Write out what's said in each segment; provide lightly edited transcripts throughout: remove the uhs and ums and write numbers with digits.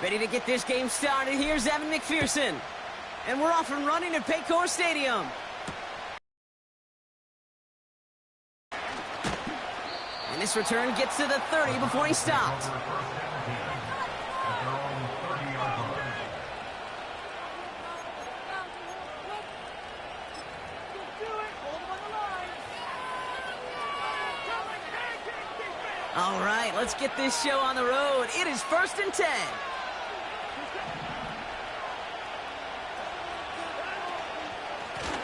Ready to get this game started. Here's Evan McPherson. And we're off and running at Paycor Stadium. And this return gets to the 30 before he stopped. All right, let's get this show on the road. It is 1st and 10.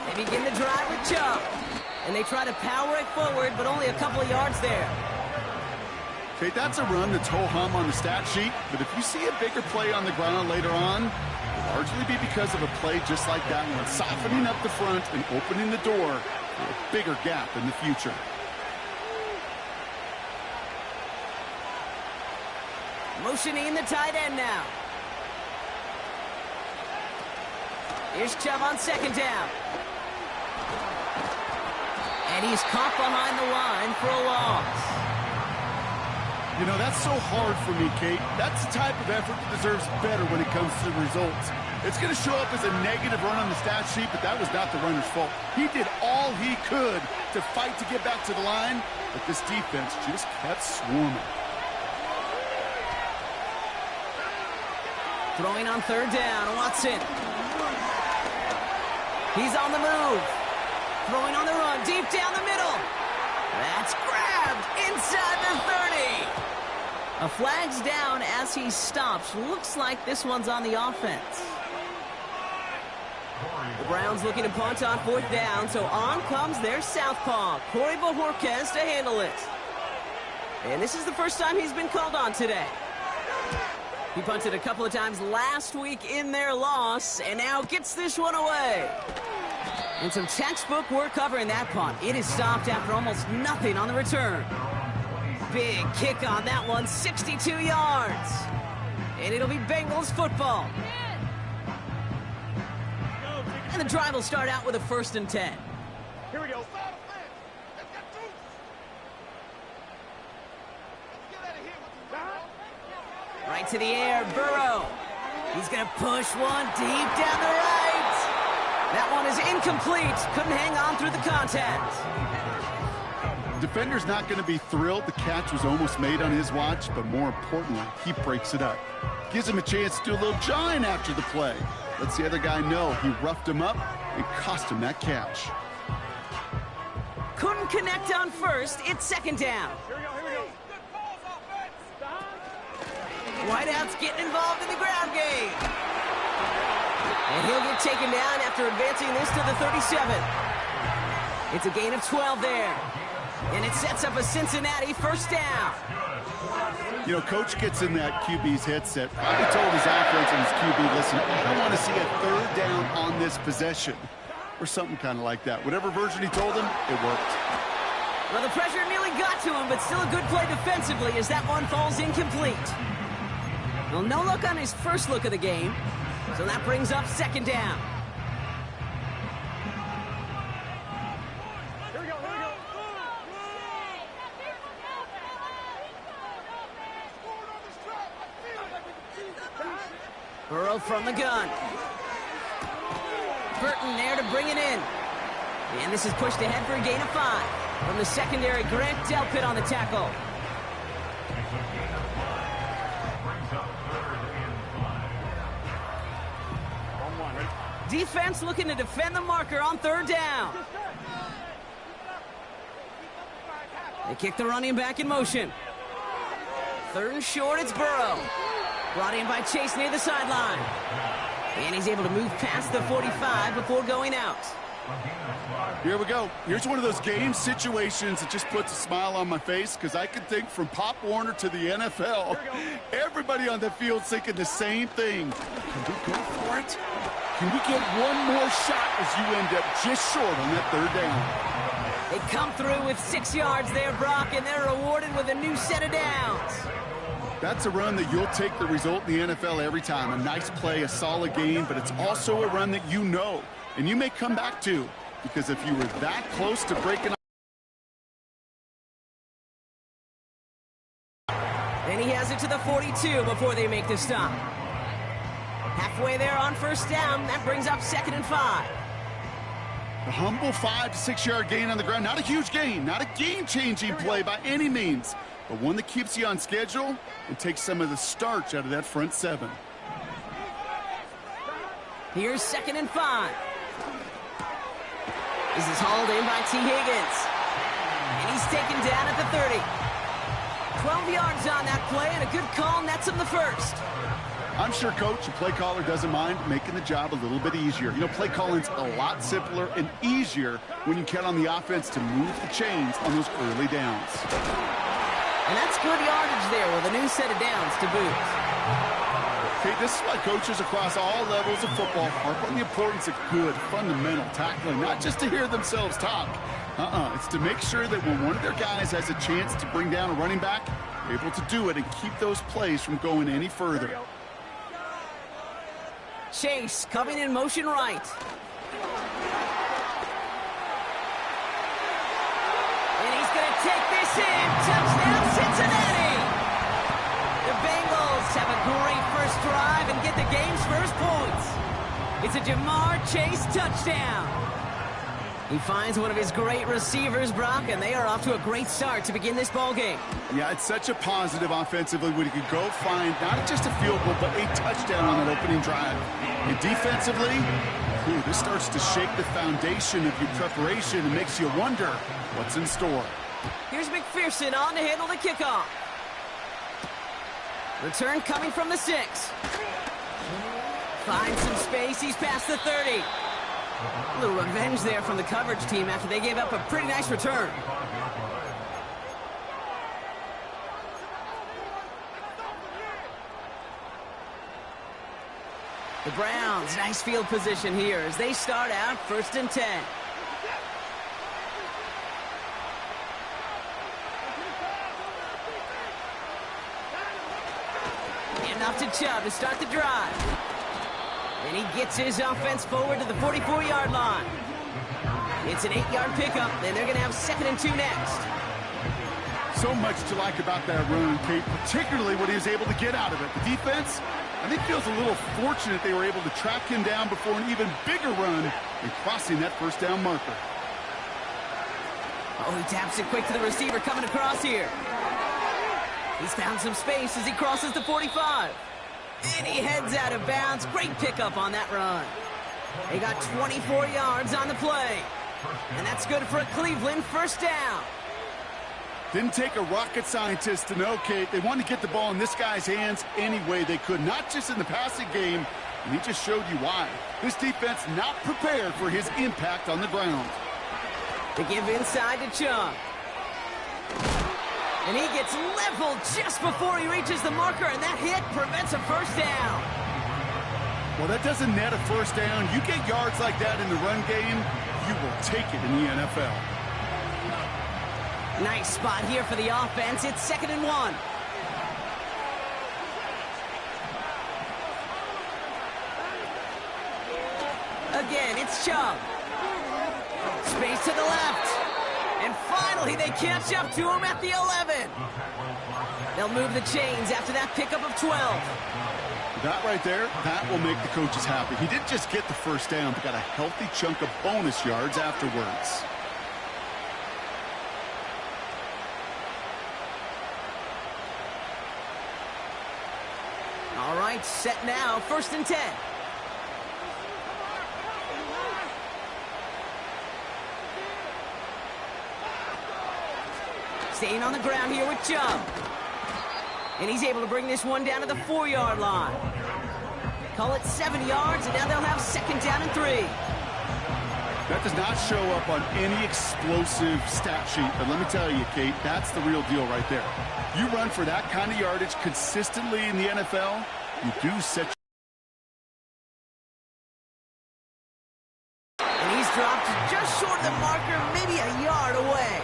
They begin the drive with Chubb. And they try to power it forward, but only a couple of yards there. Okay, that's a run that's ho-hum on the stat sheet, but if you see a bigger play on the ground later on, it'll largely be because of a play just like that one, softening up the front and opening the door for a bigger gap in the future. Motioning the tight end now. Here's Chubb on 2nd down. And he's caught behind the line for a loss. You know, that's so hard for me, Kate. That's the type of effort that deserves better when it comes to the results. It's going to show up as a negative run on the stat sheet, but that was not the runner's fault. He did all he could to fight to get back to the line, but this defense just kept swarming. Throwing on 3rd down, Watson. He's on the move. Throwing on the run, deep down the middle. That's grabbed inside the 30. A flag's down as he stops. Looks like this one's on the offense. The Browns looking to punt on 4th down, so on comes their southpaw, Corey Bojorquez, to handle it. And this is the first time he's been called on today. He punted a couple of times last week in their loss, and now gets this one away. And some textbook work covering that punt. It is stopped after almost nothing on the return. Big kick on that one, 62 yards. And it'll be Bengals football. And the drive will start out with a 1st and 10. Here we go. Right to the air, Burrow. He's going to push one deep down the right. That one is incomplete. Couldn't hang on through the contact. Defender's not going to be thrilled the catch was almost made on his watch, but more importantly, he breaks it up. Gives him a chance to do a little jawing after the play. Lets the other guy know he roughed him up and cost him that catch. Couldn't connect on 1st. It's 2nd down. Here we go. Whiteout's getting involved in the ground game. And he'll get taken down after advancing this to the 37. It's a gain of 12 there. And it sets up a Cincinnati 1st down. You know, Coach gets in that QB's headset. Probably told his offense and his QB, listen, I don't want to see a 3rd down on this possession. Or something kind of like that. Whatever version he told him, it worked. Well, the pressure nearly got to him, but still a good play defensively as that one falls incomplete. Well, no look on his first look of the game. So that brings up 2nd down. Here we go. Burrow from the gun. Burton there to bring it in. And this is pushed ahead for a gain of 5. From the secondary, Grant Delpit on the tackle. Defense looking to defend the marker on 3rd down. They kick the running back in motion. 3rd and short, it's Burrow. Brought in by Chase near the sideline. And he's able to move past the 45 before going out. Here we go. Here's one of those game situations that just puts a smile on my face because I can think from Pop Warner to the NFL. Everybody on the field thinking the same thing. Can we go for it? Can we get one more shot as you end up just short on that 3rd down? They come through with 6 yards there, Brock, and they're rewarded with a new set of downs. That's a run that you'll take the result in the NFL every time. A nice play, a solid game, but it's also a run that you know, and you may come back to, because if you were that close to breaking. And he has it to the 42 before they make the stop. Halfway there on first down. That brings up 2nd and 5. A humble 5 to 6 yard gain on the ground. Not a huge gain, not a game-changing play by any means, but one that keeps you on schedule and takes some of the starch out of that front 7. Here's 2nd and 5. This is hauled in by T. Higgins. And he's taken down at the 30. 12 yards on that play, and a good call nets him the first. I'm sure, Coach, the play caller doesn't mind making the job a little bit easier. You know, play calling's a lot simpler and easier when you count on the offense to move the chains on those early downs. And that's good yardage there with a new set of downs to boot. Okay, this is why coaches across all levels of football harp on the importance of good, fundamental tackling, not just to hear themselves talk. It's to make sure that when one of their guys has a chance to bring down a running back, they're able to do it and keep those plays from going any further. Chase coming in motion right. And he's going to take this in. Touchdown, Cincinnati! The Bengals have a great first drive and get the game's first points. It's a Jamar Chase touchdown. He finds one of his great receivers, Brock, and they are off to a great start to begin this ball game. Yeah, it's such a positive offensively when you can go find not just a field goal, but a touchdown on that opening drive. And defensively, this starts to shake the foundation of your preparation and makes you wonder what's in store. Here's McPherson on to handle the kickoff. Return coming from the 6. Finds some space. He's past the 30. A little revenge there from the coverage team after they gave up a pretty nice return. The Browns, nice field position here as they start out 1st and 10. Enough to Chubb to start the drive. And he gets his offense forward to the 44-yard line. It's an 8-yard pickup, and they're going to have 2nd and 2 next. So much to like about that run, Kate, particularly what he was able to get out of it. The defense, I think, feels a little fortunate they were able to track him down before an even bigger run and crossing that first down marker. Oh, he taps it quick to the receiver coming across here. He's found some space as he crosses the 45. And he heads out of bounds. Great pickup on that run. They got 24 yards on the play. And that's good for a Cleveland first down. Didn't take a rocket scientist to know, Kate. They wanted to get the ball in this guy's hands any way they could, not just in the passing game, and he just showed you why. This defense not prepared for his impact on the ground. They give inside to Chubb. And he gets leveled just before he reaches the marker, and that hit prevents a first down. Well, that doesn't net a first down. You get yards like that in the run game, you will take it in the NFL. Nice spot here for the offense. It's 2nd and 1. Again, it's Chubb. Space to the left. And finally, they catch up to him at the 11. They'll move the chains after that pickup of 12. That right there, that will make the coaches happy. He didn't just get the first down, but got a healthy chunk of bonus yards afterwards. All right, set now, 1st and 10. Staying on the ground here with Chubb. And he's able to bring this one down to the 4-yard line. Call it 7 yards, and now they'll have 2nd down and 3. That does not show up on any explosive stat sheet, but let me tell you, Kate, that's the real deal right there. You run for that kind of yardage consistently in the NFL, you do set. And he's dropped just short of the marker, maybe a yard away.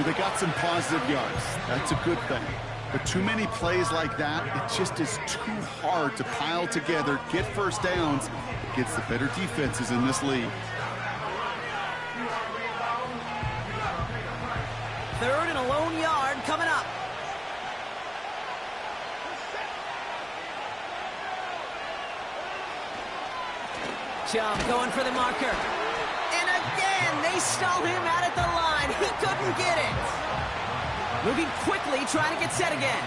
They got some positive yards. That's a good thing. But too many plays like that, it just is too hard to pile together, get first downs against the better defenses in this league. Third and a lone yard coming up. Chubb going for the marker. And again, they stalled him out at the line. He couldn't get it. Moving quickly, trying to get set again.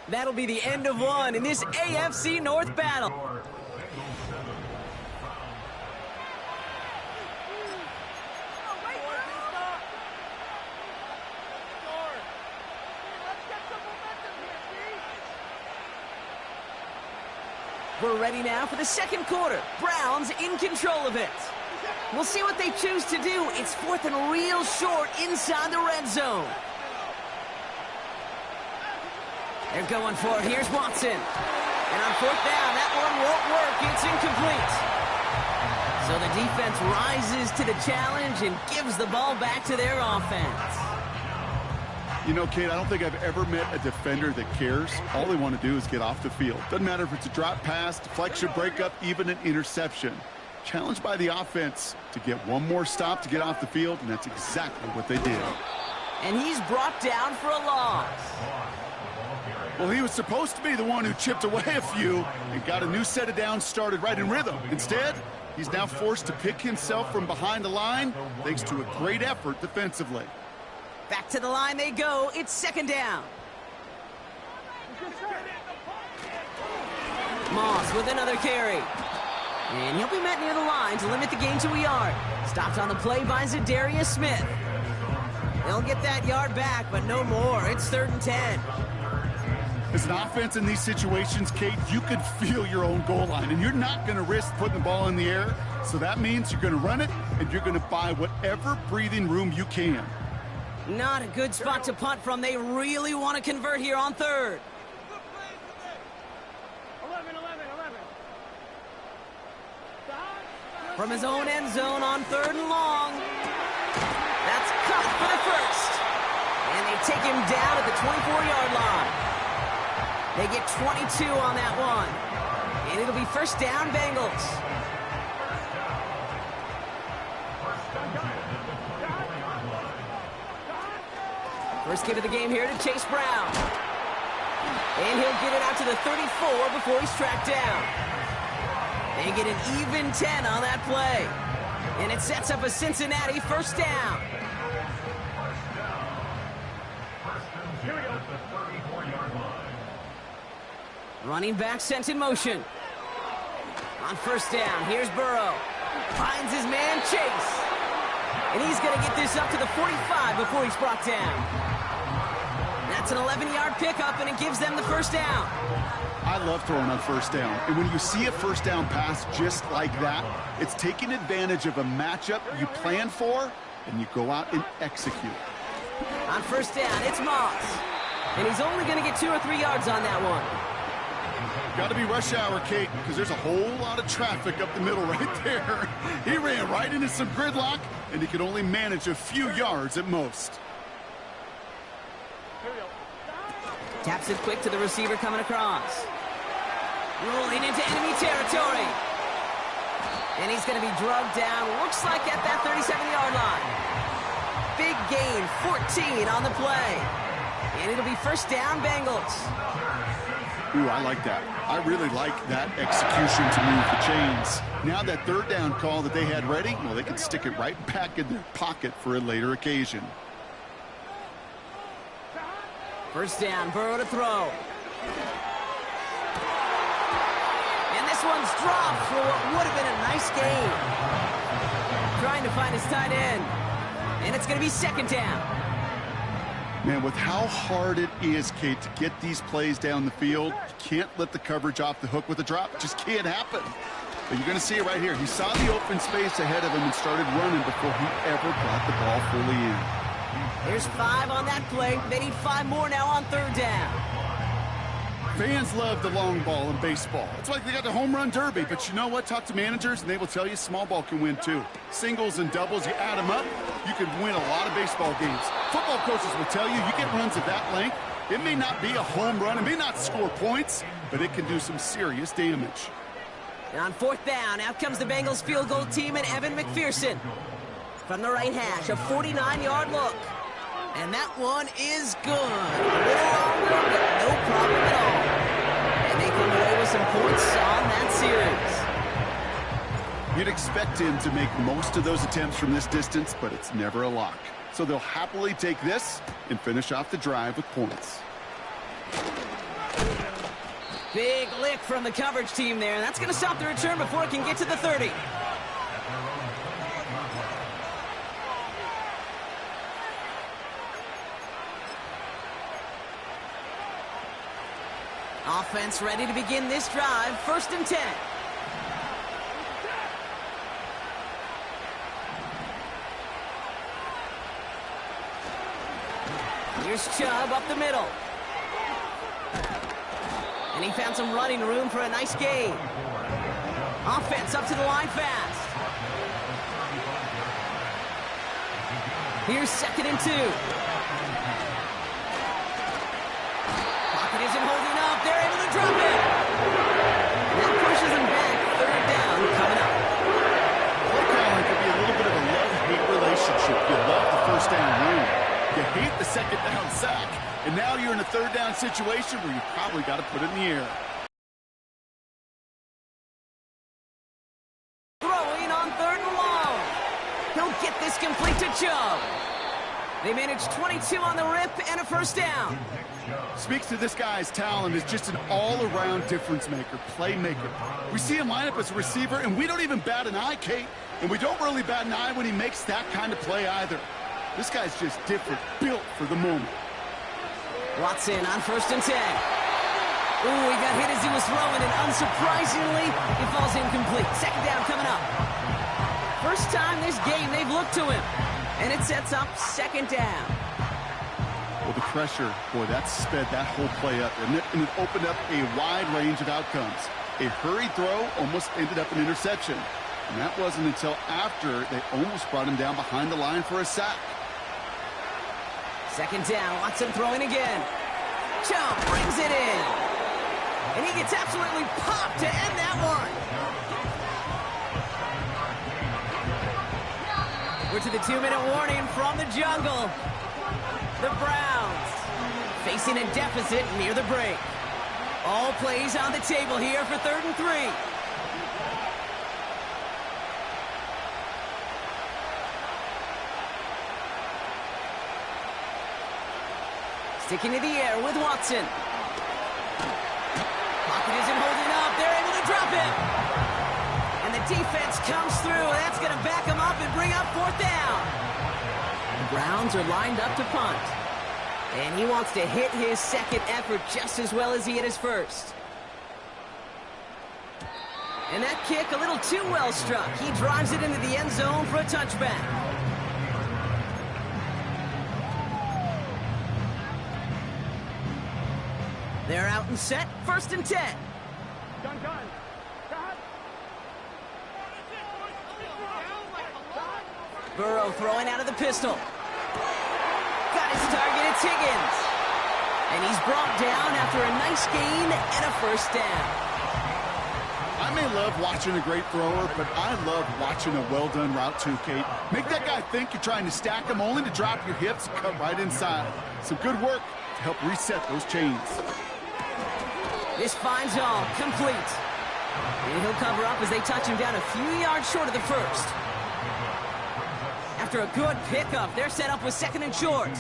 That'll be the end of one in this AFC North battle. We're ready now for the second quarter. Browns in control of it. We'll see what they choose to do. It's fourth and real short inside the red zone. They're going for it. Here's Watson. And on fourth down, that one won't work. It's incomplete. So the defense rises to the challenge and gives the ball back to their offense. You know, Kate, I don't think I've ever met a defender that cares. All they want to do is get off the field. Doesn't matter if it's a drop pass, deflection, breakup, even an interception. Challenged by the offense to get one more stop to get off the field, and that's exactly what they did. And he's brought down for a loss. Well, he was supposed to be the one who chipped away a few and got a new set of downs started right in rhythm. Instead, he's now forced to pick himself from behind the line thanks to a great effort defensively. Back to the line they go. It's second down. Moss with another carry. And he'll be met near the line to limit the gain to a yard. Stopped on the play by Zadarius Smith. They'll get that yard back, but no more. It's 3rd and 10. As an offense in these situations, Kate, you could feel your own goal line, and you're not going to risk putting the ball in the air. So that means you're going to run it, and you're going to buy whatever breathing room you can. Not a good spot to punt from. They really want to convert here on 3rd. 11. From his own end zone on 3rd and long. That's cut for the first. And they take him down at the 24-yard line. They get 22 on that one. And it'll be first down, Bengals. First kick of the game here to Chase Brown. And he'll get it out to the 34 before he's tracked down. They get an even 10 on that play. And it sets up a Cincinnati first down. Here we go. Running back sent in motion. On first down, here's Burrow. Finds his man Chase. And he's going to get this up to the 45 before he's brought down. That's an 11-yard pickup, and it gives them the first down. I love throwing on first down. And when you see a first down pass just like that, it's taking advantage of a matchup you plan for, and you go out and execute. On first down, it's Moss. And he's only going to get 2 or 3 yards on that one. Got to be rush hour, Kate, because there's a whole lot of traffic up the middle right there. He ran right into some gridlock, and he could only manage a few yards at most. Taps it quick to the receiver coming across. Rolling into enemy territory. And he's going to be drugged down, looks like at that 37-yard line. Big gain, 14 on the play. And it'll be first down, Bengals. Ooh, I like that. I really like that execution to move the chains. Now that third down call that they had ready, well, they can stick it right back in their pocket for a later occasion. First down, Burrow to throw. And this one's dropped for what would have been a nice gain. Trying to find his tight end. And it's going to be second down. Man, with how hard it is, Kate, to get these plays down the field, you can't let the coverage off the hook with a drop. It just can't happen. But you're going to see it right here. He saw the open space ahead of him and started running before he ever brought the ball fully in. There's 5 on that play. They need 5 more now on third down. Fans love the long ball in baseball. It's like they got the home run derby, but you know what? Talk to managers, and they will tell you small ball can win too. Singles and doubles, you add them up, you can win a lot of baseball games. Football coaches will tell you, you get runs of that length, it may not be a home run, it may not score points, but it can do some serious damage. And on 4th down, out comes the Bengals field goal team and Evan McPherson. From the right hash, a 49-yard look. And that one is good. A little longer, but no problem at all. And they come away with some points on that series. You'd expect him to make most of those attempts from this distance, but it's never a lock. So they'll happily take this and finish off the drive with points. Big lick from the coverage team there. That's going to stop the return before it can get to the 30. Offense ready to begin this drive. 1st and 10. Here's Chubb up the middle. And he found some running room for a nice gain. Offense up to the line fast. Here's 2nd and 2. Pocket isn't holding up. They're able to drop it. And that pushes them back. 3rd down coming up. Play calling could be a little bit of a love-hate relationship. You love the 1st down rule. You hate the 2nd down sack. And now you're in a 3rd down situation where you probably got to put it in the air. Throwing on 3rd and long. He'll get this complete to Chubb. They managed 22 on the rip and a 1st down. Speaks to this guy's talent as just an all-around difference maker, playmaker. We see him line up as a receiver, and we don't even bat an eye, Kate. And we don't really bat an eye when he makes that kind of play either. This guy's just different, built for the moment. Watson on 1st and 10. Ooh, he got hit as he was throwing, and unsurprisingly, it falls incomplete. 2nd down coming up. First time this game they've looked to him, and it sets up 2nd down. Well, the pressure, boy, that sped that whole play up, and it opened up a wide range of outcomes. A hurried throw almost ended up an interception, and that wasn't until after they almost brought him down behind the line for a sack. 2nd down, Watson throwing again. Chubb brings it in. And he gets absolutely popped to end that one. We're to the 2-minute warning from the jungle. The Browns facing a deficit near the break. All plays on the table here for 3rd and 3. Sticking to the air with Watson. Pocket isn't holding up. They're able to drop him. And the defense comes through. That's going to back him up and bring up 4th down. The Browns are lined up to punt. And he wants to hit his 2nd effort just as well as he hit his 1st. And that kick a little too well struck. He drives it into the end zone for a touchback. They're out and set. 1st and 10. Gun. Burrow throwing out of the pistol. Got his target. It's Higgins. And he's brought down after a nice gain and a 1st down. I may love watching a great thrower, but I love watching a well-done route too, Kate. Make that guy think you're trying to stack him only to drop your hips and cut right inside. Some good work to help reset those chains. This finds all complete. And he'll cover up as they touch him down a few yards short of the 1st. After a good pickup, they're set up with 2nd and short.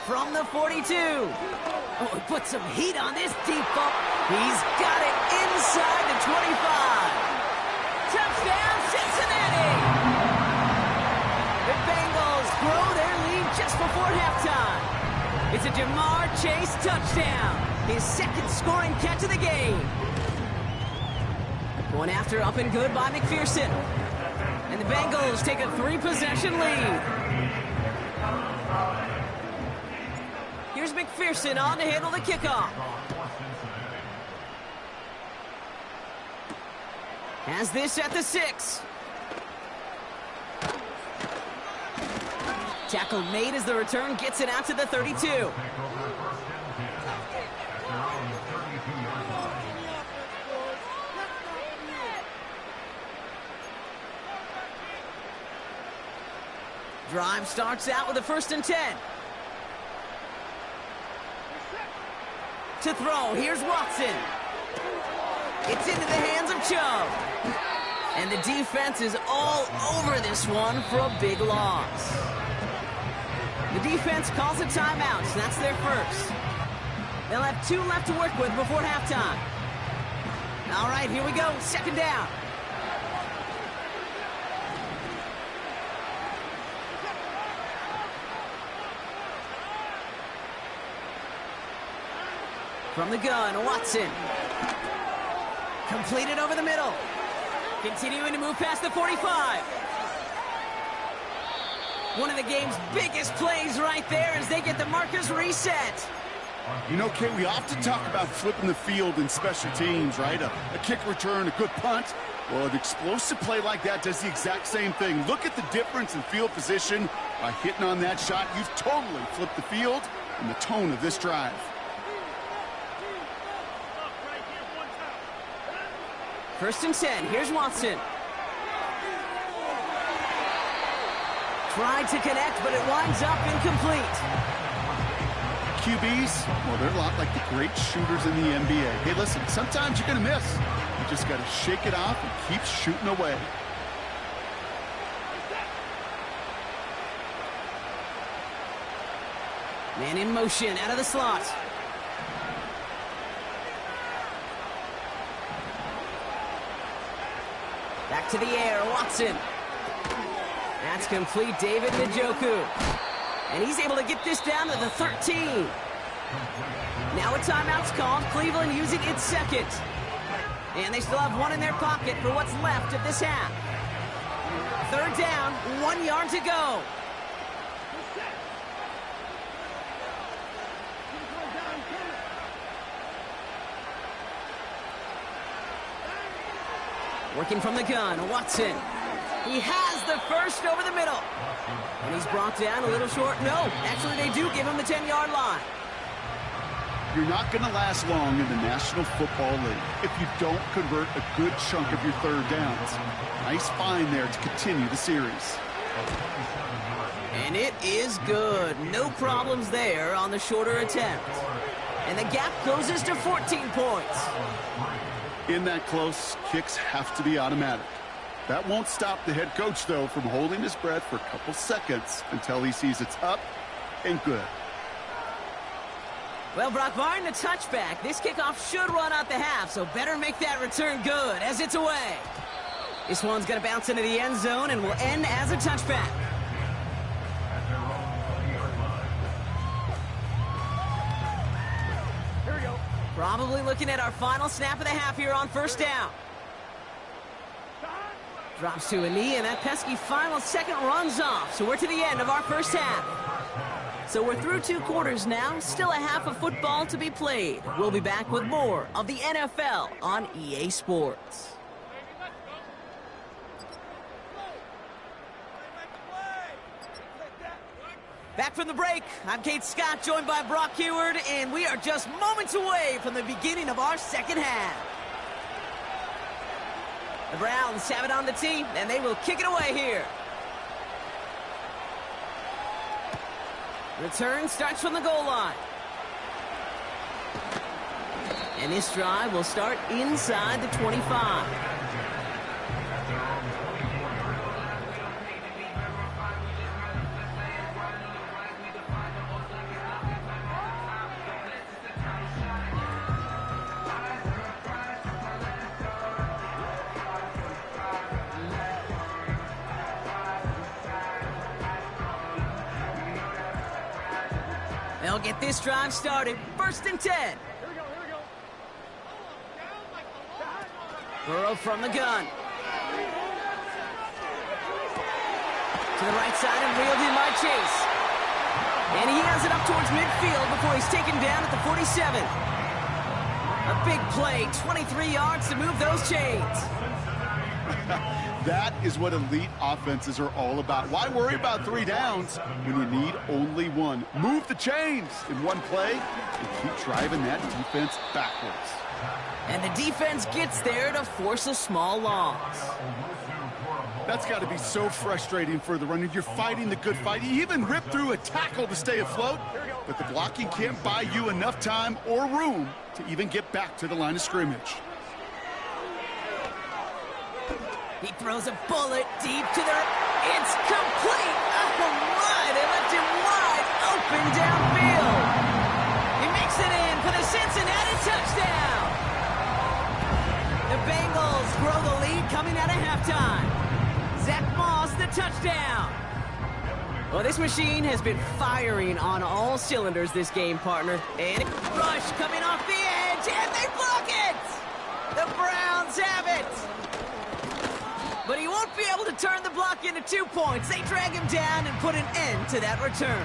From the 42. Oh, he put some heat on this deep ball. He's got it inside the 25. Touchdown, Cincinnati! The Bengals grow their lead just before halftime. It's a Jamar Chase touchdown. His 2nd scoring catch of the game. One after up and good by McPherson. And the Bengals take a 3-possession lead. Here's McPherson on to handle the kickoff. Has this at the 6. Tackle made as the return gets it out to the 32. Drive starts out with a 1st and 10. To throw, here's Watson. It's into the hands of Chubb. And the defense is all over this one for a big loss. The defense calls a timeout, so that's their first. They'll have 2 left to work with before halftime. All right, here we go, 2nd down. From the gun, Watson. Completed over the middle. Continuing to move past the 45. One of the game's biggest plays right there as they get the markers reset. You know, Kate, we often talk about flipping the field in special teams, right? A kick return, a good punt. Well, an explosive play like that does the exact same thing. Look at the difference in field position. By hitting on that shot, you've totally flipped the field and the tone of this drive. First and 10, here's Watson. Tried to connect, but it winds up incomplete. QBs, well, they're a lot like the great shooters in the NBA. Hey, listen, sometimes you're going to miss. You just got to shake it off and keep shooting away. Man in motion, out of the slot. Back to the air, Watson. That's complete, David Njoku. And he's able to get this down to the 13. Now a timeout's called, Cleveland using its 2nd. And they still have 1 in their pocket for what's left of this half. 3rd down, 1 yard to go. Working from the gun, Watson. He has the first over the middle. And he's brought down a little short. No, actually they do give him the 10-yard line. You're not going to last long in the National Football League if you don't convert a good chunk of your 3rd downs. Nice find there to continue the series. And it is good. No problems there on the shorter attempt. And the gap closes to 14 points. In that close, kicks have to be automatic. That won't stop the head coach, though, from holding his breath for a couple seconds until he sees it's up and good. Well, Brock, barring the touchback, this kickoff should run out the half, so better make that return good as it's away. This one's going to bounce into the end zone and will end as a touchback. Here we go. Probably looking at our final snap of the half here on 1st down. Drops to a knee, and that pesky final second runs off. So we're to the end of our 1st half. So we're through 2 quarters now. Still a half of football to be played. We'll be back with more of the NFL on EA Sports. Back from the break, I'm Kate Scott, joined by Brock Heward, and we are just moments away from the beginning of our 2nd half. The Browns have it on the tee, and they will kick it away here. Return starts from the goal line. And this drive will start inside the 25. They'll get this drive started. 1st and 10. Here we go. Burrow from the gun. To the right side and reeled in by Chase. And he has it up towards midfield before he's taken down at the 47. A big play, 23 yards to move those chains. That is what elite offenses are all about. Why worry about 3 downs when you need only 1? Move the chains in one play and keep driving that defense backwards. And the defense gets there to force a small loss. That's got to be so frustrating for the runner. You're fighting the good fight. You even rip through a tackle to stay afloat, but the blocking can't buy you enough time or room to even get back to the line of scrimmage. He throws a bullet deep to the... It's complete! Oh, my! They left him wide open downfield. He makes it in for the Cincinnati touchdown. The Bengals grow the lead coming out of halftime. Zach Moss, the touchdown. Well, this machine has been firing on all cylinders this game, partner. And rush coming off the edge, and they block it! The Browns have it! But he won't be able to turn the block into 2 points. They drag him down and put an end to that return.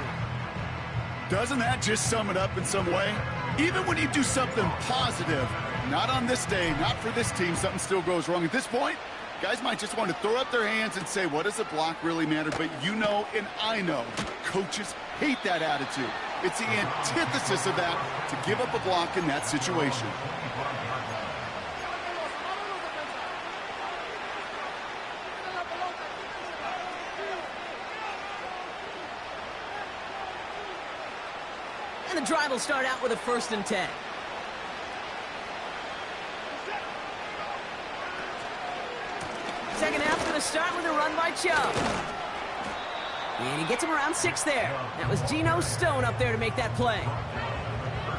Doesn't that just sum it up in some way? Even when you do something positive, not on this day, not for this team, something still goes wrong. At this point, guys might just want to throw up their hands and say, what does a block really matter? But you know, and I know, coaches hate that attitude. It's the antithesis of that, to give up a block in that situation. And the drive will start out with a 1st and 10. Second half's going to start with a run by Chubb. And he gets him around 6 there. That was Geno Stone up there to make that play.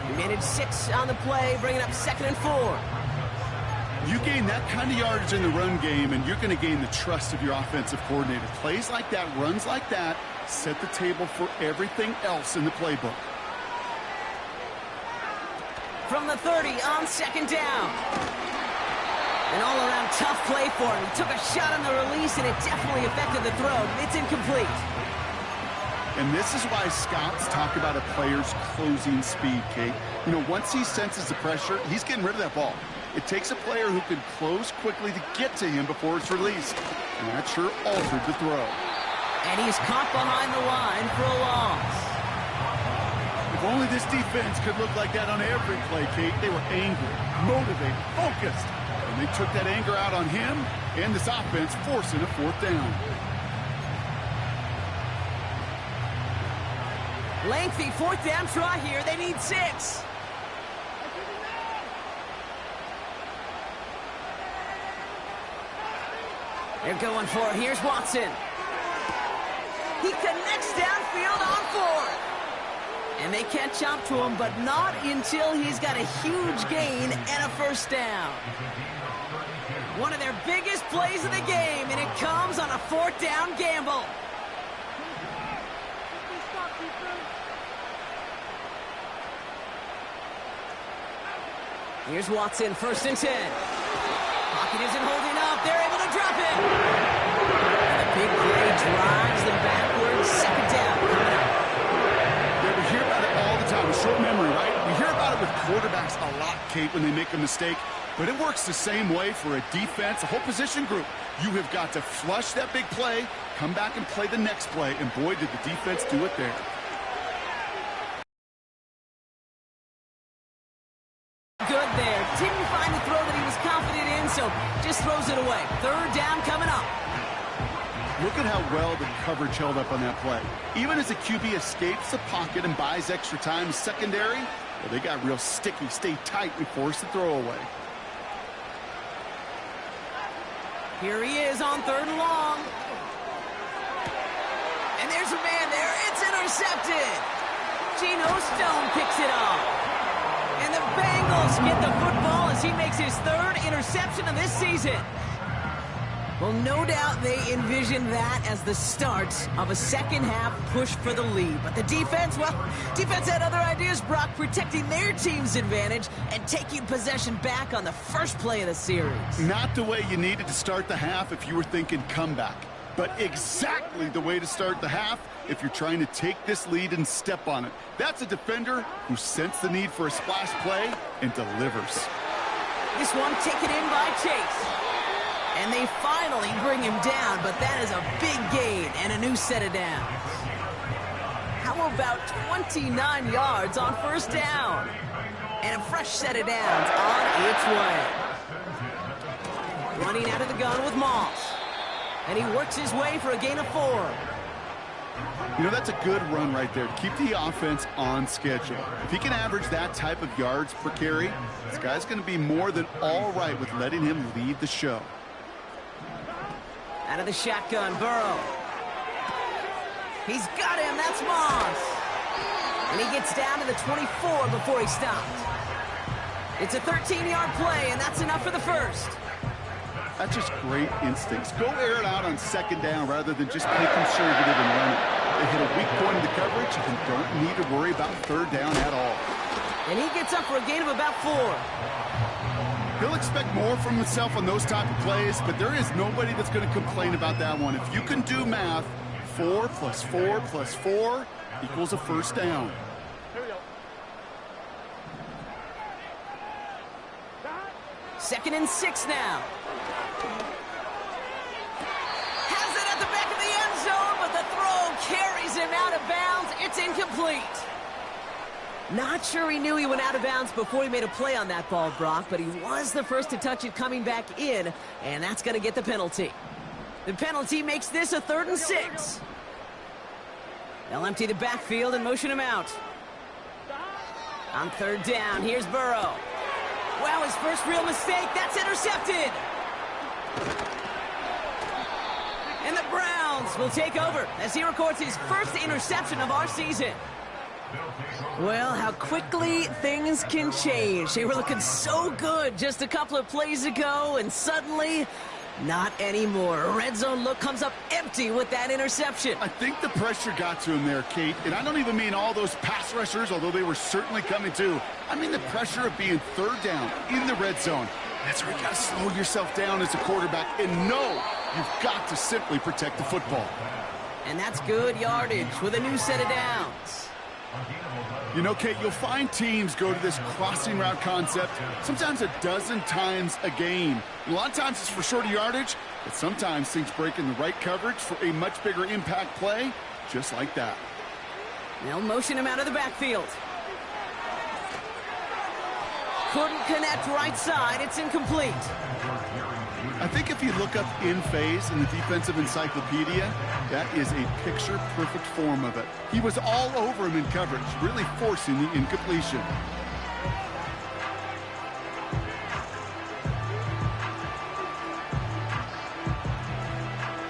He managed 6 on the play, bringing up 2nd and 4. You gain that kind of yardage in the run game, and you're going to gain the trust of your offensive coordinator. Plays like that, runs like that, set the table for everything else in the playbook. From the 30 on 2nd down. An all-around tough play for him. He took a shot on the release, and it definitely affected the throw. It's incomplete. And this is why scouts talk about a player's closing speed, Kate. You know, once he senses the pressure, he's getting rid of that ball. It takes a player who can close quickly to get to him before it's released. And that sure altered the throw. And he's caught behind the line for a loss. If only this defense could look like that on every play, Kate. They were angry, motivated, focused. And they took that anger out on him and this offense, forcing a 4th down. Lengthy 4th down try here. They need 6. They're going for it. Here's Watson. He connects downfield on 4th. And they catch up to him, but not until he's got a huge gain and a 1st down. One of their biggest plays of the game, and it comes on a 4th down gamble. Here's Watson, 1st and 10. Pocket isn't holding up. They're able to drop it. And a big play drives them backwards. 2nd down coming up. Yeah, we hear about it all the time. A short memory, right? We hear about it with quarterbacks a lot, Kate, when they make a mistake. But it works the same way for a defense, a whole position group. You have got to flush that big play, come back and play the next play, and boy, did the defense do it there. Good there. Didn't find the throw that he was confident in, so just throws it away. 3rd down coming up. Look at how well the coverage held up on that play. Even as the QB escapes the pocket and buys extra time secondary, well, they got real sticky, stay tight, and force the throw away. Here he is on 3rd and long. And there's a man there. It's intercepted. Geno Stone picks it off. And the Bengals get the football as he makes his 3rd interception of this season. Well, no doubt they envision that as the start of a 2nd half push for the lead. But the defense, well, defense had other ideas, Brock, protecting their team's advantage and taking possession back on the 1st play of the series. Not the way you needed to start the half if you were thinking comeback. but exactly the way to start the half if you're trying to take this lead and step on it. That's a defender who sensed the need for a splash play and delivers. This one taken in by Chase. And they finally bring him down, but that is a big gain and a new set of downs. How about 29 yards on first down? And a fresh set of downs on its way. Running out of the gun with Moss. And he works his way for a gain of 4. You know, that's a good run right there to keep the offense on schedule. If he can average that type of yards per carry, this guy's going to be more than all right with letting him lead the show. Out of the shotgun, Burrow. He's got him, that's Moss. And he gets down to the 24 before he stops. It's a 13-yard play, and that's enough for the first. That's just great instincts. Go air it out on second down rather than just play conservative and run it. They hit a weak point in the coverage and don't need to worry about third down at all. And he gets up for a gain of about 4. He'll expect more from himself on those type of plays, but there is nobody that's going to complain about that one. If you can do math, 4 plus 4 plus 4 equals a first down. Here we go. 2nd and 6 now. Has it at the back of the end zone, but the throw carries him out of bounds. It's incomplete. Not sure he knew he went out of bounds before he made a play on that ball, Brock, but he was the first to touch it coming back in, and that's going to get the penalty. The penalty makes this a 3rd and 6. They'll empty the backfield and motion him out. On 3rd down, here's Burrow. Wow, his first real mistake. That's intercepted. And the Browns will take over as he records his first interception of our season. Well, how quickly things can change. They were looking so good just a couple of plays ago, and suddenly, not anymore. A red zone look comes up empty with that interception. I think the pressure got to him there, Kate. And I don't even mean all those pass rushers, although they were certainly coming too. I mean the pressure of being 3rd down in the red zone. That's where you got to slow yourself down as a quarterback and know you've got to simply protect the football. And that's good yardage with a new set of downs. You know, Kate, you'll find teams go to this crossing route concept sometimes a dozen times a game. A lot of times it's for shorter yardage, but sometimes things break in the right coverage for a much bigger impact play, just like that. They'll motion him out of the backfield. Couldn't connect right side. It's incomplete. I think if you look up in phase in the defensive encyclopedia, that is a picture-perfect form of it. He was all over him in coverage, really forcing the incompletion.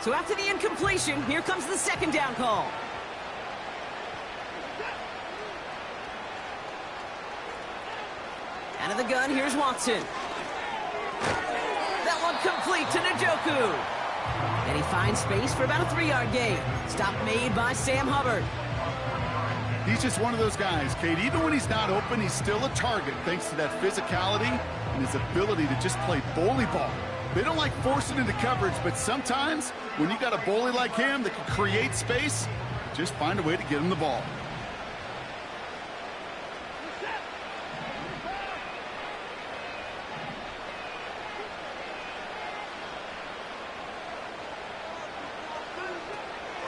So after the incompletion, here comes the 2nd down call. Out of the gun, here's Watson. That one complete to Njoku. And he finds space for about a 3-yard gain. Stop made by Sam Hubbard. He's just one of those guys, Kate. Even when he's not open, he's still a target thanks to that physicality and his ability to just play bully ball. They don't like forcing into coverage, but sometimes when you got a bully like him that can create space, just find a way to get him the ball.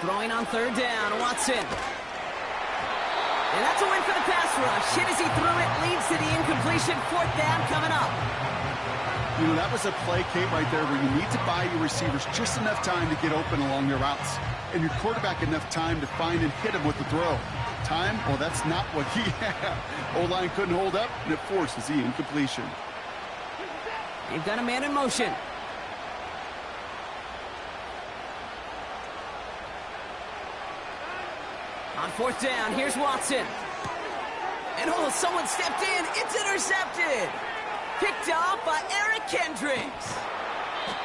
Throwing on 3rd down, Watson. And that's a win for the pass rush. Hit as he threw it, leads to the incompletion. 4th down coming up. You know, that was a play, Kate, right there where you need to buy your receivers just enough time to get open along their routes. And your quarterback enough time to find and hit him with the throw. Time? Well, that's not what he had. O-line couldn't hold up, and it forces the incompletion. They've got a man in motion. On 4th down, here's Watson. And oh, someone stepped in. It's intercepted. Picked off by Eric Kendricks.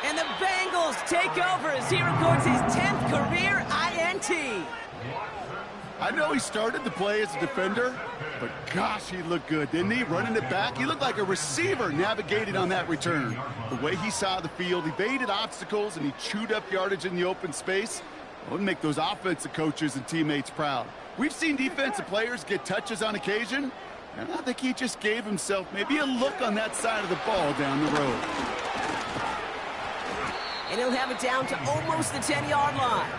And the Bengals take over as he records his 10th career INT. I know he started the play as a defender, But gosh, he looked good, didn't he? Running it back, he looked like a receiver navigating on that return. The way he saw the field, evaded obstacles, and he chewed up yardage in the open space. It would make those offensive coaches and teammates proud. We've seen defensive players get touches on occasion, and I think he just gave himself maybe a look on that side of the ball down the road. And he'll have it down to almost the 10-yard line.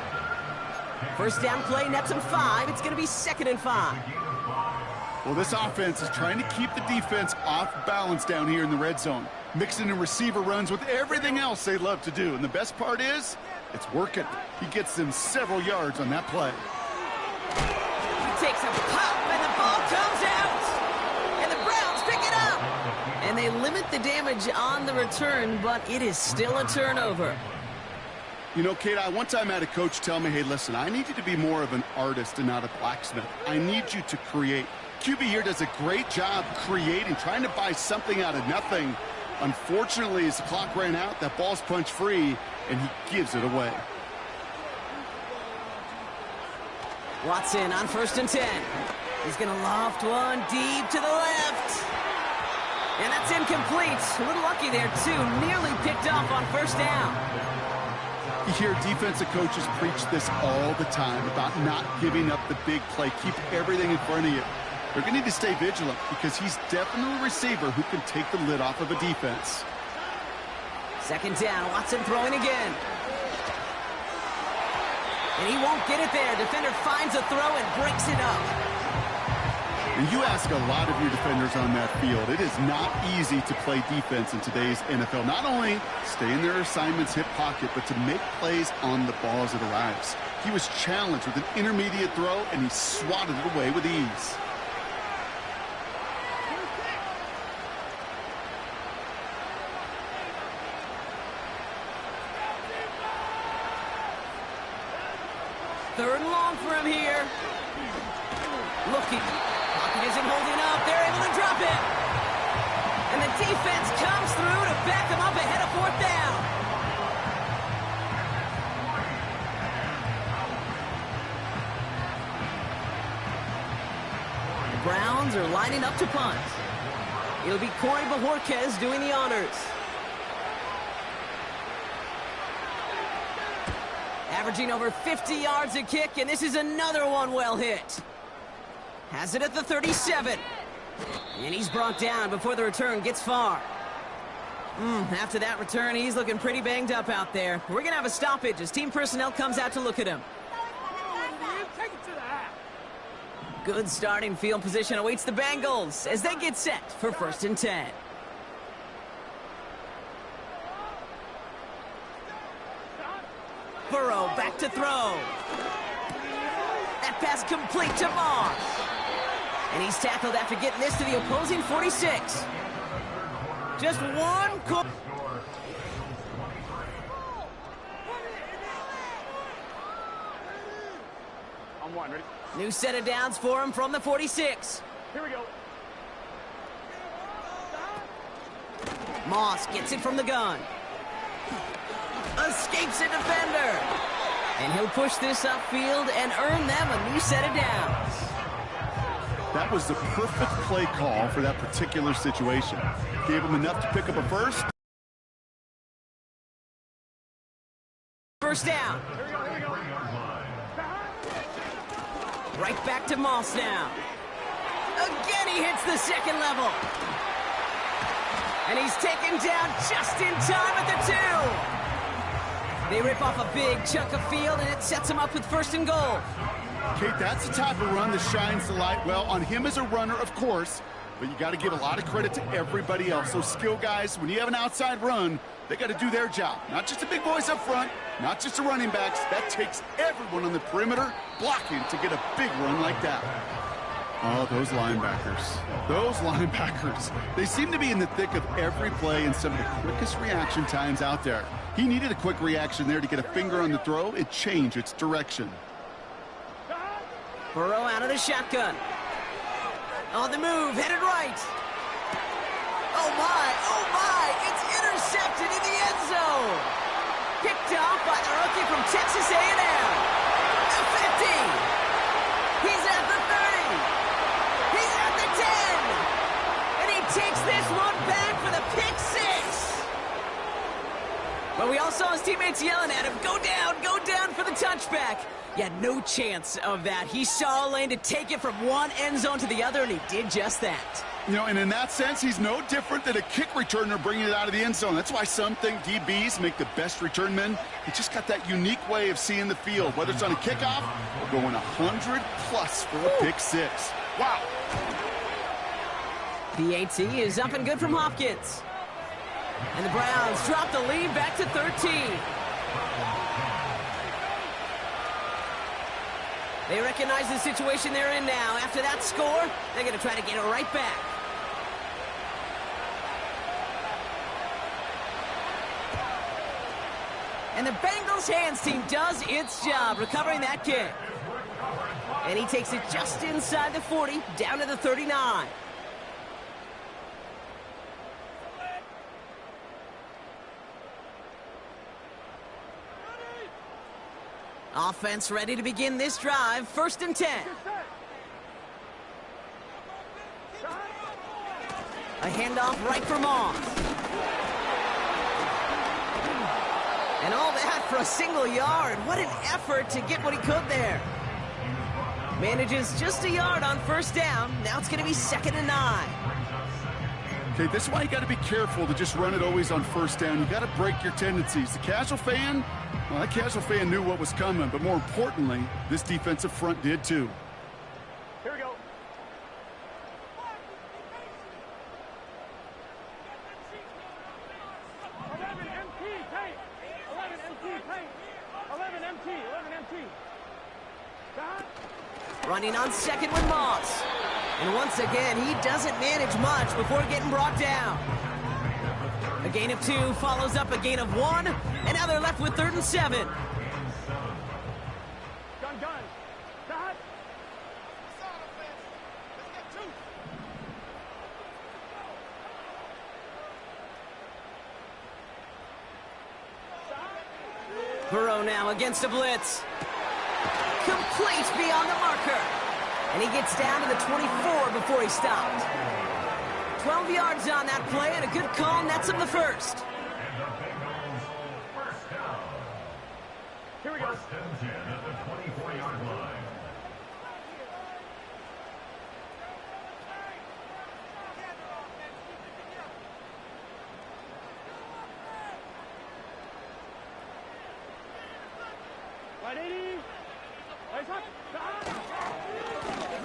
First down play, nets him 5. It's going to be 2nd and 5. Well, this offense is trying to keep the defense off balance down here in the red zone, mixing in receiver runs with everything else they love to do. And the best part is, it's working. He gets them several yards on that play. He takes a pop, and the ball comes out. And the Browns pick it up. And they limit the damage on the return, but it is still a turnover. You know, Kate, I one time had a coach tell me, hey, listen, I need you to be more of an artist and not a blacksmith. I need you to create. QB here does a great job creating, trying to buy something out of nothing. Unfortunately, as the clock ran out, that ball's punched free, and he gives it away. Watson on 1st and 10. He's going to loft one deep to the left. And that's incomplete. A little lucky there, too. Nearly picked off on 1st down. You hear defensive coaches preach this all the time about not giving up the big play. Keep everything in front of you. They're going to need to stay vigilant because he's definitely a receiver who can take the lid off of a defense. 2nd down. Watson throwing again. And he won't get it there. Defender finds a throw and breaks it up. And you ask a lot of your defenders on that field. It is not easy to play defense in today's NFL. Not only stay in their assignment's hip pocket, but to make plays on the ball as it arrives. He was challenged with an intermediate throw, and he swatted it away with ease. Third and long for him here. Looking. Pocket isn't holding up. They're able to drop it. And the defense comes through to back them up ahead of 4th down. The Browns are lining up to punt. It'll be Corey Bajorquez doing the honors. Averaging over 50 yards a kick, and this is another one well hit. Has it at the 37. And he's brought down before the return gets far. After that return, he's looking pretty banged up out there. We're going to have a stoppage as team personnel comes out to look at him. Good starting field position awaits the Bengals as they get set for 1st and 10. Burrow back to throw. That pass complete to Moss. And he's tackled after getting this to the opposing 46. Just one call. On 1, ready? New set of downs for him from the 46. Here we go. Moss gets it from the gun. Escapes a defender. And he'll push this upfield and earn them a new set of downs. That was the perfect play call for that particular situation. Gave him enough to pick up a first. First down. Right back to Moss now. Again, he hits the 2nd level. And he's taken down just in time at the 2. They rip off a big chunk of field, and it sets him up with 1st and goal. Kate, that's the type of run that shines the light well on him as a runner, of course, but you got to give a lot of credit to everybody else. Those skill guys, when you have an outside run, they got to do their job. Not just the big boys up front, not just the running backs. That takes everyone on the perimeter blocking to get a big run like that. Oh, those linebackers. Those linebackers. They seem to be in the thick of every play and some of the quickest reaction times out there. He needed a quick reaction there to get a finger on the throw and change its direction. Burrow out of the shotgun. On the move, headed right. Oh my, it's intercepted in the end zone. Picked off by the rookie from Texas A&M. The 50. He's at the 30. He's at But we all saw his teammates yelling at him, go down for the touchback. Yeah, no chance of that. He saw a lane to take it from one end zone to the other, and he did just that. You know, and in that sense, he's no different than a kick returner bringing it out of the end zone. That's why some think DBs make the best return men. He just got that unique way of seeing the field, whether it's on a kickoff or going 100+ for a pick six. Wow. The AT is up and good from Hopkins. And the Browns drop the lead back to 13. They recognize the situation they're in now. After that score, they're going to try to get it right back. And the Bengals hands team does its job recovering that kick. And he takes it just inside the 40, down to the 39. Offense ready to begin this drive. 1st and 10. A handoff right for Moss. And all that for a single yard. What an effort to get what he could there. Manages just a yard on 1st down. Now it's going to be 2nd and 9. Okay, this is why you got to be careful to just run it always on 1st down. You got to break your tendencies. The casual fan, well, that casual fan knew what was coming, but more importantly, this defensive front did too. Here we go. Running on 2nd with Moss. And once again, he doesn't manage much before getting brought down. A gain of 2 follows up a gain of 1, and now they're left with 3rd and 7. Gun. Stop. Burrow now against a blitz. Complete beyond the marker. And he gets down to the 24 before he stopped. 12 yards on that play, and a good call nets him the 1st. Here we go. 1st and 10 at the 24-yard line.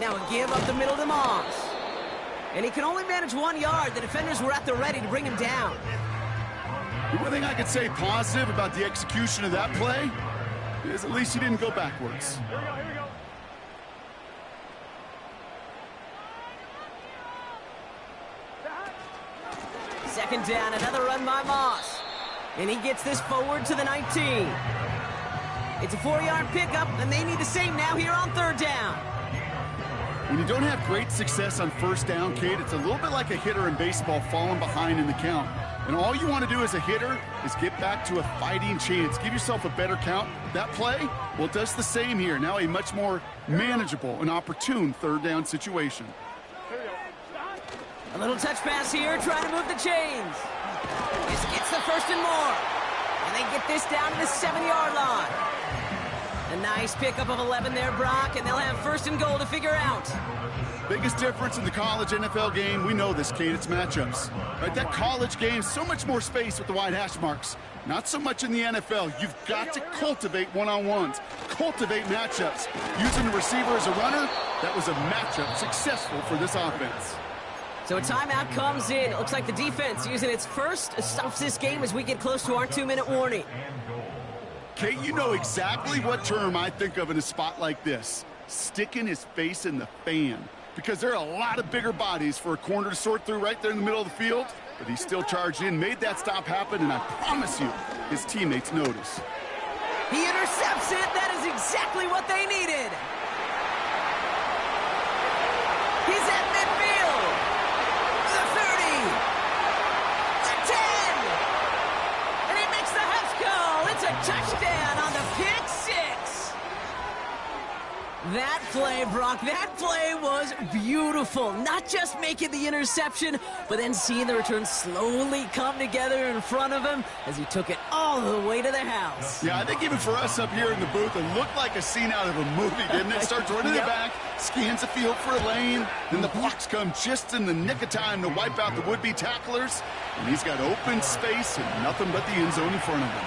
Now a give up the middle to Moss. And he can only manage 1 yard. The defenders were at the ready to bring him down. The one thing I could say positive about the execution of that play is at least he didn't go backwards. Here we go. 2nd down, another run by Moss. And he gets this forward to the 19. It's a 4-yard pickup, and they need the same now here on 3rd down. When you don't have great success on 1st down, Kate, it's a little bit like a hitter in baseball falling behind in the count. And all you want to do as a hitter is get back to a fighting chance. Give yourself a better count. That play, well, it does the same here. Now a much more manageable and opportune 3rd down situation. A little touch pass here, trying to move the chains. This gets the 1st and more. And they get this down to the 7-yard line. A nice pickup of 11 there, Brock, and they'll have 1st and goal to figure out. Biggest difference in the college NFL game, we know this, Kate, it's matchups. Right, that college game, so much more space with the wide hash marks. Not so much in the NFL. You've got to cultivate one-on-ones, cultivate matchups. Using the receiver as a runner, that was a matchup successful for this offense. So a timeout comes in. It looks like the defense using its first stops this game as we get close to our 2-minute warning. Kate, you know exactly what term I think of in a spot like this. Sticking his face in the fan. Because there are a lot of bigger bodies for a corner to sort through right there in the middle of the field. But he still charged in, made that stop happen, and I promise you, his teammates notice. He intercepts it. That is exactly what they needed. He's at midfield. The 30. The 10. And he makes the Huffs goal. It's a touchdown on the pick six. That play, Brock, that play was beautiful. Not just making the interception, but then seeing the return slowly come together in front of him as he took it all the way to the house. Yeah, I think even for us up here in the booth, it looked like a scene out of a movie, didn't it? Starts running Yep. it back, scans the field for a lane, then the blocks come just in the nick of time to wipe out the would-be tacklers, and he's got open space and nothing but the end zone in front of him.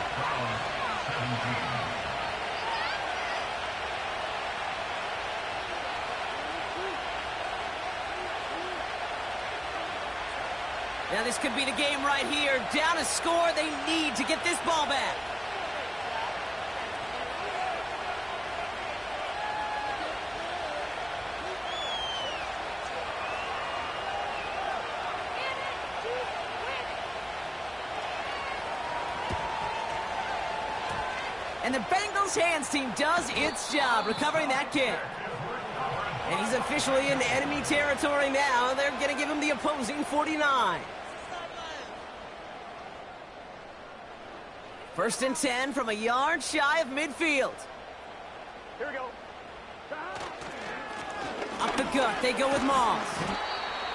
Now this could be the game right here. Down a score, they need to get this ball back. And the Bengals hands team does its job recovering that kick. And he's officially in enemy territory now. They're going to give him the opposing 49. First and 10 from a yard shy of midfield. Here we go. Up the gut, they go with Moss.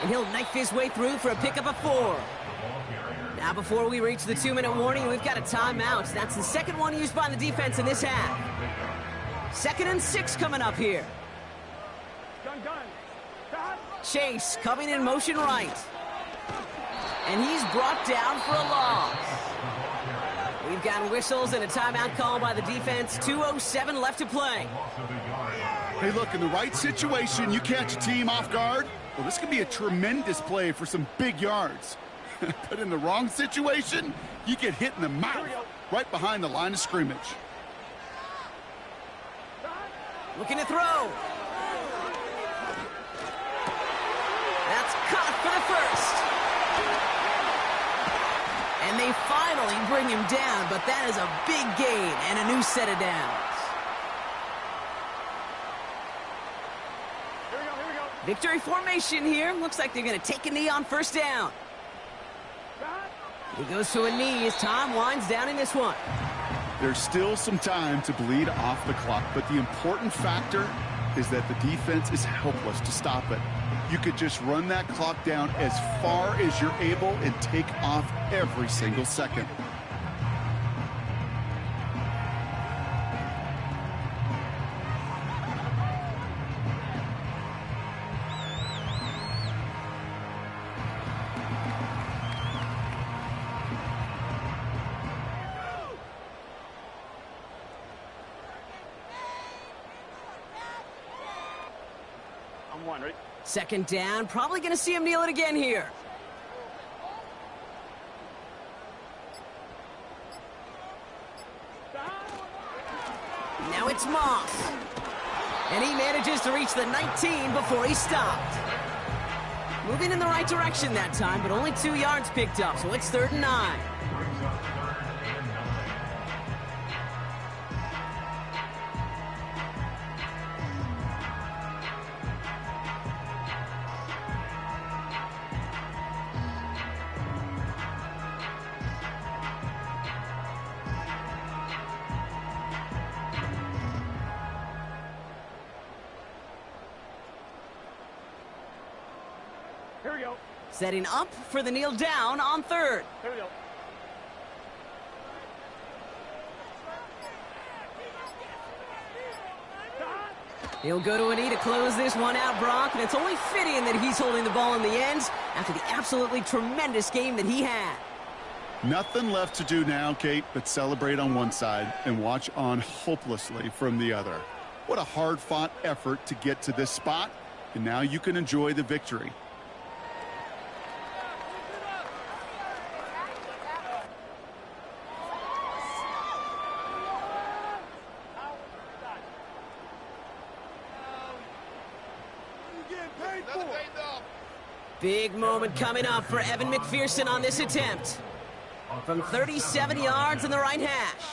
And he'll knife his way through for a pickup of 4. Now before we reach the 2-minute warning, we've got a timeout. That's the second one used by the defense in this half. 2nd and 6 coming up here. Chase coming in motion right. And he's brought down for a loss. We've got whistles and a timeout call by the defense. 2:07 left to play. Hey, look, in the right situation, you catch a team off guard. Well, this could be a tremendous play for some big yards. But in the wrong situation, you get hit in the mouth right behind the line of scrimmage. Looking to throw. That's caught for the first. And they finally bring him down, but that is a big gain and a new set of downs. Here we go, here we go. Victory formation here. Looks like they're going to take a knee on first down. He goes to a knee as time winds down in this one. There's still some time to bleed off the clock, but the important factor is that the defense is helpless to stop it. You could just run that clock down as far as you're able and take off every single second. I'm one, right? 2nd down, probably going to see him kneel it again here. Now it's Moss. And he manages to reach the 19 before he stopped. Moving in the right direction that time, but only 2 yards picked up, so it's 3rd and 9. Here we go. Setting up for the kneel down on 3rd. Here we go. He'll go to a knee to close this one out, Brock, and it's only fitting that he's holding the ball in the end after the absolutely tremendous game that he had. Nothing left to do now, Kate, but celebrate on one side and watch on hopelessly from the other. What a hard-fought effort to get to this spot, and now you can enjoy the victory. Big moment coming up for Evan McPherson on this attempt. From 37 yards in the right hash.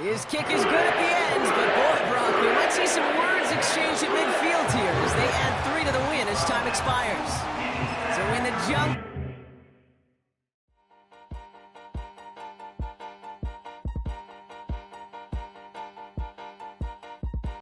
His kick is good at the end, but boy, Brock, we might see some words exchanged at midfield here as they add 3 to the win as time expires. So in the jump.